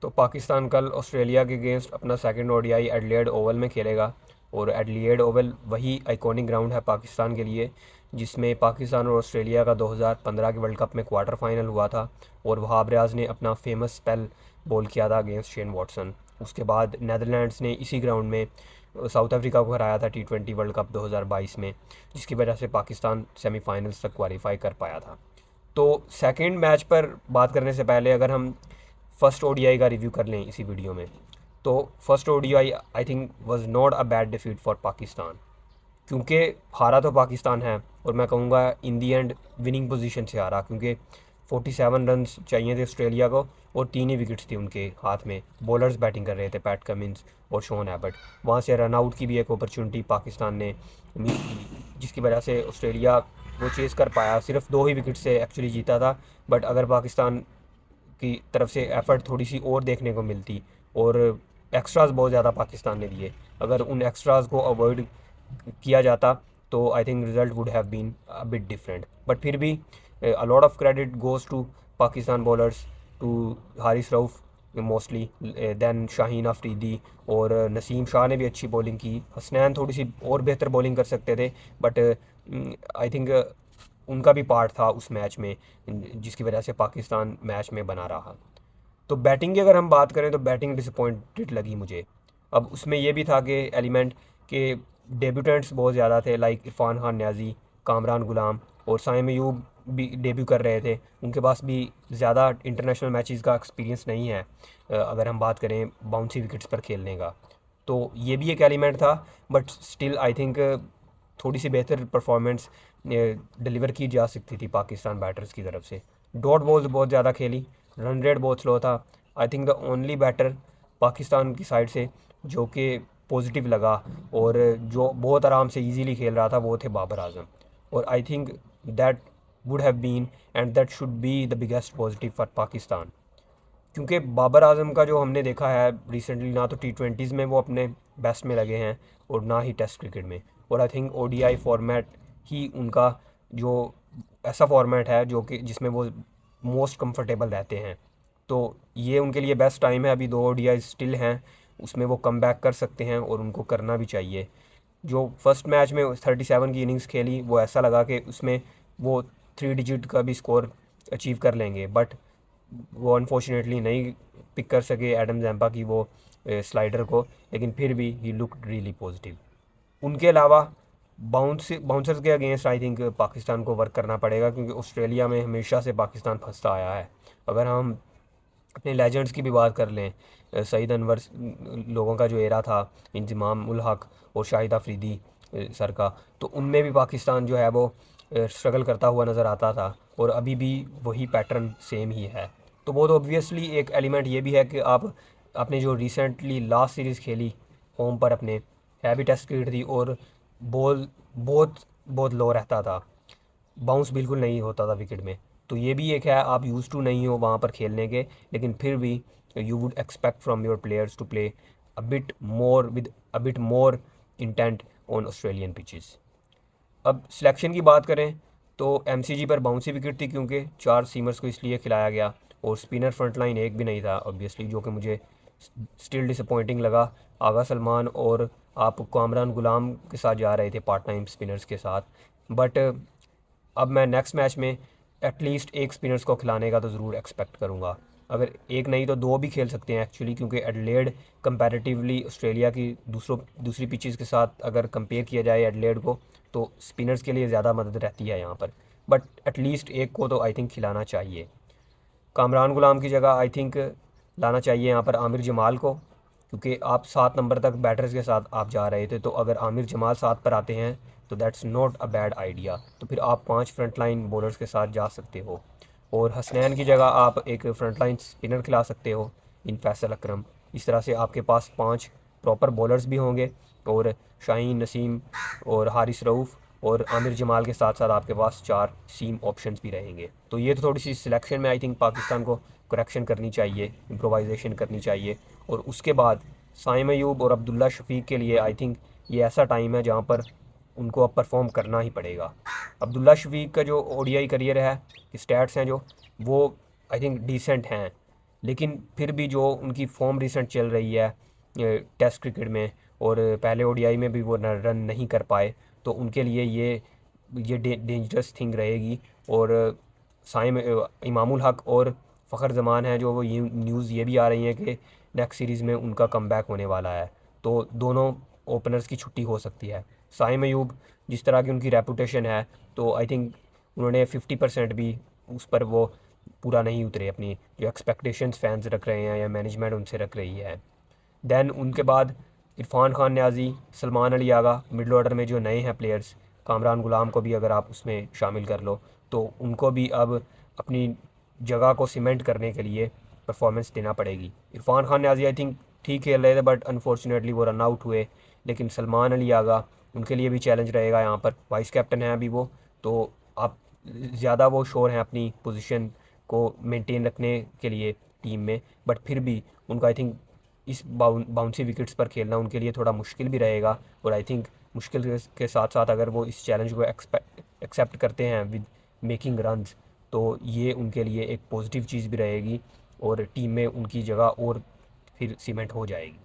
तो पाकिस्तान कल ऑस्ट्रेलिया के अगेंस्ट अपना सेकंड ओडीआई एडिलेड ओवल में खेलेगा। और एडिलेड ओवल वही आइकॉनिक ग्राउंड है पाकिस्तान के लिए जिसमें पाकिस्तान और ऑस्ट्रेलिया का 2015 के वर्ल्ड कप में क्वार्टर फाइनल हुआ था और वहाब रियाज ने अपना फेमस स्पेल बॉल किया था अगेंस्ट शेन वॉटसन। उसके बाद नेदरलैंड्स ने इसी ग्राउंड में साउथ अफ्रीका को हराया था T20 वर्ल्ड कप 2022 में, जिसकी वजह से पाकिस्तान सेमीफाइनल्स तक क्वालिफाई कर पाया था। तो सेकंड मैच पर बात करने से पहले अगर हम फर्स्ट ओडीआई का रिव्यू कर लें इसी वीडियो में, तो first ODI I think was not a bad defeat for Pakistan, क्योंकि हारा तो पाकिस्तान है और मैं कहूँगा इन दी एंड विनिंग पोजीशन से हारा, क्योंकि 47 रन्स चाहिए थे ऑस्ट्रेलिया को और 3 ही विकेट्स थी उनके हाथ में। बॉलर्स बैटिंग कर रहे थे, पैट कमिंस और शॉन एबट। वहाँ से रन आउट की भी एक अपॉर्चुनिटी पाकिस्तान ने मिस की, जिसकी वजह से ऑस्ट्रेलिया वो चेज़ कर पाया। सिर्फ 2 ही विकेट से एक्चुअली जीता था, बट अगर पाकिस्तान की तरफ से एफर्ट थोड़ी सी और देखने को मिलती और एक्स्ट्राज बहुत ज़्यादा पाकिस्तान ने दिए, अगर उन एक्स्ट्राज को अवॉइड किया जाता तो I think result would have been a bit different. But फिर भी a lot of credit goes to Pakistan bowlers, to Haris Rauf mostly, then Shaheen Afridi और नसीम शाह ने भी अच्छी बॉलिंग की। हसनैन थोड़ी सी और बेहतर बॉलिंग कर सकते थे, बट आई थिंक उनका भी पार्ट था उस मैच में, जिसकी वजह से पाकिस्तान मैच में बना रहा। तो बैटिंग की अगर हम बात करें तो बैटिंग डिसअपॉइंटेड लगी मुझे। अब उसमें यह भी था कि एलिमेंट के डेब्यूटेंट्स बहुत ज़्यादा थे, लाइक इरफान खान न्याजी, कामरान गुलाम और साइम अयूब भी डेब्यू कर रहे थे। उनके पास भी ज़्यादा इंटरनेशनल मैचेस का एक्सपीरियंस नहीं है अगर हम बात करें बाउंसी विकेट्स पर खेलने का। तो ये भी एक एलिमेंट था, बट स्टिल आई थिंक थोड़ी सी बेहतर परफॉर्मेंस डिलीवर की जा सकती थी पाकिस्तान बैटर्स की तरफ से। डॉट बॉल्स बहुत ज़्यादा खेली, रन रेट बहुत स्लो था। I think the only batter Pakistan की साइड से जो कि पॉजिटिव लगा और जो बहुत आराम से इजीली खेल रहा था वो थे बाबर आजम। और I think that would have been and that should be the biggest positive for Pakistan, क्योंकि बाबर आजम का जो हमने देखा है रिसेंटली, ना तो T20s में वो अपने बेस्ट में लगे हैं और ना ही टेस्ट क्रिकेट में। और आई थिंक ओडीआई फॉर्मेट ही उनका जो ऐसा फॉर्मेट है जो कि जिसमें वो मोस्ट कंफर्टेबल रहते हैं। तो ये उनके लिए बेस्ट टाइम है। अभी 2 ओडीआई स्टिल हैं, उसमें वो कम बैक कर सकते हैं और उनको करना भी चाहिए। जो फर्स्ट मैच में 37 की इनिंग्स खेली वो ऐसा लगा कि उसमें वो 3 डिजिट का भी स्कोर अचीव कर लेंगे, बट वो अनफॉर्चुनेटली नहीं पिक कर सके एडम जैम्पा की वो स्लाइडर को, लेकिन फिर भी ही लुक्ड रियली पॉजिटिव। उनके अलावा बाउंसर्स के अगेंस्ट आई थिंक पाकिस्तान को वर्क करना पड़ेगा, क्योंकि ऑस्ट्रेलिया में हमेशा से पाकिस्तान फंसता आया है। अगर हम अपने लेजेंड्स की भी बात कर लें, सईद अनवर लोगों का जो एरा था, इंजमाम उल हक और शाहिद अफरीदी सर का, तो उनमें भी पाकिस्तान जो है वो स्ट्रगल करता हुआ नज़र आता था और अभी भी वही पैटर्न सेम ही है। तो बहुत ऑब्वियसली एक एलिमेंट ये भी है कि आपने जो रिसेंटली लास्ट सीरीज़ खेली होम पर अपने, है भी टेस्ट क्रिकेट थी और बॉल बहुत बहुत लो रहता था, बाउंस बिल्कुल नहीं होता था विकेट में। तो ये भी एक है, आप यूज़ टू नहीं हो वहाँ पर खेलने के, लेकिन फिर भी you would expect from your players to play a bit more with a bit more intent on Australian pitches. अब सिलेक्शन की बात करें तो एमसीजी पर बाउंसी विकेट थी, क्योंकि 4 सीमर्स को इसलिए खिलाया गया और स्पिनर फ्रंट लाइन एक भी नहीं था ऑब्वियसली, जो कि मुझे स्टिल डिसअपॉइंटिंग लगा। आगा सलमान और आप कामरान गुलाम के साथ जा रहे थे पार्ट टाइम स्पिनर्स के साथ, बट अब मैं नेक्स्ट मैच में एटलीस्ट एक स्पिनर्स को खिलाने का तो ज़रूर एक्सपेक्ट करूँगा। अगर एक नहीं तो 2 भी खेल सकते हैं एक्चुअली, क्योंकि एडलेड कंपैरेटिवली ऑस्ट्रेलिया की दूसरी पिचेस के साथ अगर कंपेयर किया जाए एडलेड को, तो स्पिनर्स के लिए ज़्यादा मदद रहती है यहाँ पर। बट एटलीस्ट एक को तो आई थिंक खिलाना चाहिए। कामरान गुलाम की जगह आई थिंक लाना चाहिए यहाँ पर आमिर जमाल को, क्योंकि आप 7 नंबर तक बैटर्स के साथ आप जा रहे थे, तो अगर आमिर जमाल 7 पर आते हैं तो that's not a bad idea. तो फिर आप 5 फ्रंट लाइन बॉलर्स के साथ जा सकते हो और हसनैन की जगह आप एक फ्रंट लाइन स्पिनर खिला सकते हो इन फैसल अकरम। इस तरह से आपके पास 5 प्रॉपर बॉलर्स भी होंगे और शाहीन, नसीम और हारिस रऊफ़ और आमिर जमाल के साथ साथ आपके पास 4 सीम ऑप्शंस भी रहेंगे। तो ये तो थोड़ी सी सिलेक्शन में आई थिंक पाकिस्तान को करेक्शन करनी चाहिए, इम्प्रोवाइजेशन करनी चाहिए। और उसके बाद साइम अयूब और अब्दुल्ला शफीक के लिए आई थिंक ये ऐसा टाइम है जहाँ पर उनको अब परफॉर्म करना ही पड़ेगा। अब्दुल्ला शफीक का जो ओडीआई करियर है, स्टैट्स हैं जो, वो आई थिंक डिसेंट हैं, लेकिन फिर भी जो उनकी फॉर्म रिसेंट चल रही है टेस्ट क्रिकेट में, और पहले ओडीआई में भी वो रन नहीं कर पाए, तो उनके लिए ये डेंजरस थिंग रहेगी। और साइम इमामुल हक और फ़खर जमान है जो वो ये न्यूज़ ये भी आ रही है कि नेक्स्ट सीरीज़ में उनका कमबैक होने वाला है, तो दोनों ओपनर्स की छुट्टी हो सकती है। साइम अयूब जिस तरह की उनकी रेपुटेशन है, तो आई थिंक उन्होंने 50% भी उस पर वो पूरा नहीं उतरे, अपनी जो एक्सपेक्टेशंस फैंस रख रहे हैं या मैनेजमेंट उनसे रख रही है। दैन उनके बाद इरफान खान न्याजी, सलमान अली आगा, मिडल ऑर्डर में जो नए हैं प्लेयर्स, कामरान गुलाम को भी अगर आप उसमें शामिल कर लो, तो उनको भी अब अपनी जगह को सीमेंट करने के लिए परफॉर्मेंस देना पड़ेगी। इरफान खान न्याजी आई थिंक ठीक खेल रहे थे, बट अनफॉर्चुनेटली वो रन आउट हुए। लेकिन सलमान अली आगा, उनके लिए भी चैलेंज रहेगा यहाँ पर, वाइस कैप्टन हैं अभी वो, तो आप ज़्यादा वो श्योर हैं अपनी पोजीशन को मेंटेन रखने के लिए टीम में, बट फिर भी उनको आई थिंक इस बाउंसी विकेट्स पर खेलना उनके लिए थोड़ा मुश्किल भी रहेगा। और आई थिंक मुश्किल के साथ साथ अगर वो इस चैलेंज को एक्सेप्ट करते हैं विद मेकिंग रन्स, तो ये उनके लिए एक पॉजिटिव चीज़ भी रहेगी और टीम में उनकी जगह और फिर सीमेंट हो जाएगी।